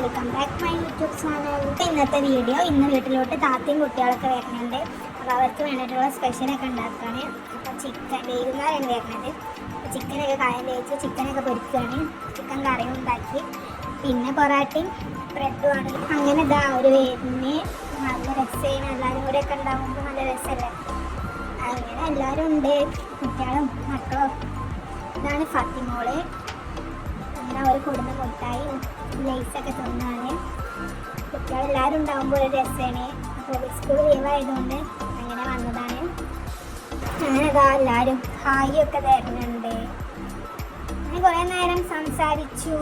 Welcome back my YouTube channel. ഇന്നത്തെ video ഇന്ന് വീട്ടിലോട്ട് താത്തയും കുട്ടികളൊക്കെ വരുന്നുണ്ട്. അപ്പോൾ അവർക്ക് വേണ്ടിയിട്ടുള്ള സ്പെഷ്യലൊക്കെ ഉണ്ടാക്കുകയാണ്. അപ്പോൾ ചിക്കൻ വൈകുന്നേരം വരുന്നത്. അപ്പോൾ ചിക്കനൊക്കെ കായം തേച്ച് ചിക്കനൊക്കെ പൊരിക്കുകയാണ്. ചിക്കൻ കറിയും ഉണ്ടാക്കി, പിന്നെ പൊറാട്ടയും ബ്രെഡുമാണ്. അങ്ങനെ ഇതാ ഒരു വരുന്ന് നല്ല രസമാണ്. എല്ലാവരും കൂടെ ഒക്കെ ഉണ്ടാകുമ്പോൾ നല്ല രസമല്ലേ. അങ്ങനെ എല്ലാവരും ഉണ്ട്, കുട്ടികളും മക്കളും. ഇതാണ് ഫാത്തിമോള്. അങ്ങനെ അവർ കൊടുന്ന മുട്ടായി ലേസൊക്കെ തിന്നാണ്. കുട്ടികളെല്ലാവരും ഉണ്ടാകുമ്പോൾ ഒരു രസമാണ്. അപ്പോൾ സ്കൂൾ ലീവായതുകൊണ്ട് അങ്ങനെ വന്നതാണ്. അങ്ങനെ ഇതാ എല്ലാവരും ഹായ് ഒക്കെ തരുന്നുണ്ട്. അങ്ങനെ കുറേ നേരം സംസാരിച്ചു.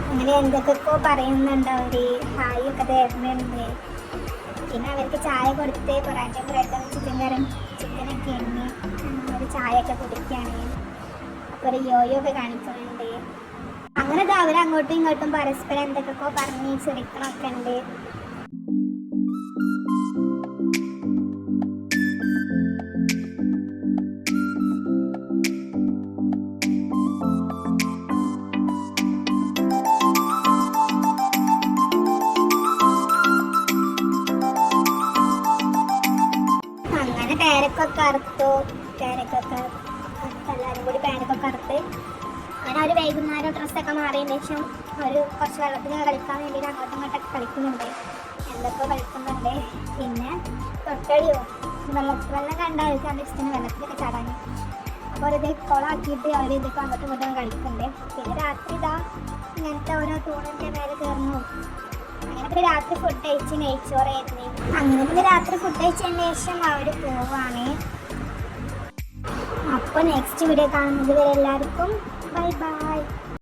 അങ്ങനെ എന്തൊക്കെയൊക്കെ പറയുന്നുണ്ട്. അവർ ഹായ് ഒക്കെ തരുന്നുണ്ട്. പിന്നെ അവർക്ക് ചായ കൊടുത്ത് പൊറാട്ടയും ബ്രെഡും ചിക്കൻ കറിയും ചിക്കനൊക്കെ എണ്ണി ഒരു ചായയൊക്കെ കുടിക്കുകയാണ്. അപ്പോൾ ഒരു യോയോ ഒക്കെ കാണിക്കുന്നുണ്ട്. അങ്ങനെ അവർ അങ്ങോട്ടും ഇങ്ങോട്ടും പരസ്പരം എന്തൊക്കെയൊക്കെ പറഞ്ഞ് ചിരിക്കണമൊക്കെ ഉണ്ട്. അങ്ങനെ പേരക്കൊക്കെ അറുത്തു. പേരക്കൊക്കെ എല്ലാവരും കൂടി പേരക്കൊക്കെ അറുത്ത് അങ്ങനെ ഒരു വൈകുന്നേരം ഡ്രസ്സൊക്കെ മാറിയതിന് ശേഷം ഒരു കുറച്ച് വെള്ളത്തിൽ കളിക്കാൻ വേണ്ടിയിട്ട് അങ്ങോട്ടും ഇങ്ങോട്ടൊക്കെ കളിക്കുന്നുണ്ട്. എന്തൊക്കെ കളിക്കുന്നുണ്ട്. പിന്നെ തൊട്ടടിയോ വെള്ളം കണ്ടായിരിക്കും അത് ഇഷ്ടം വെള്ളത്തിലൊക്കെ ചാടാൻ. അപ്പോൾ ഇത് കുളമാക്കിയിട്ട് അവർ ഇതൊക്കെ അങ്ങോട്ടും ഇങ്ങോട്ടും കളിക്കുന്നുണ്ട്. പിന്നെ രാത്രി ഇതാ ഇങ്ങനത്തെ ഓരോ തൂണിൻ്റെ മേലെ കയറുന്നു. അങ്ങനെ പിന്നെ രാത്രി ഫുഡ് കഴിച്ച് നെയ്ച്ചോറായിരുന്നു. അങ്ങനെ പിന്നെ രാത്രി ഫുഡ് കഴിച്ചതിന് ശേഷം അവർ പോവാണ്. അപ്പോൾ നെക്സ്റ്റ് വീഡിയോ കാണുന്നത് വരെ എല്ലാവർക്കും ബൈ ബൈ.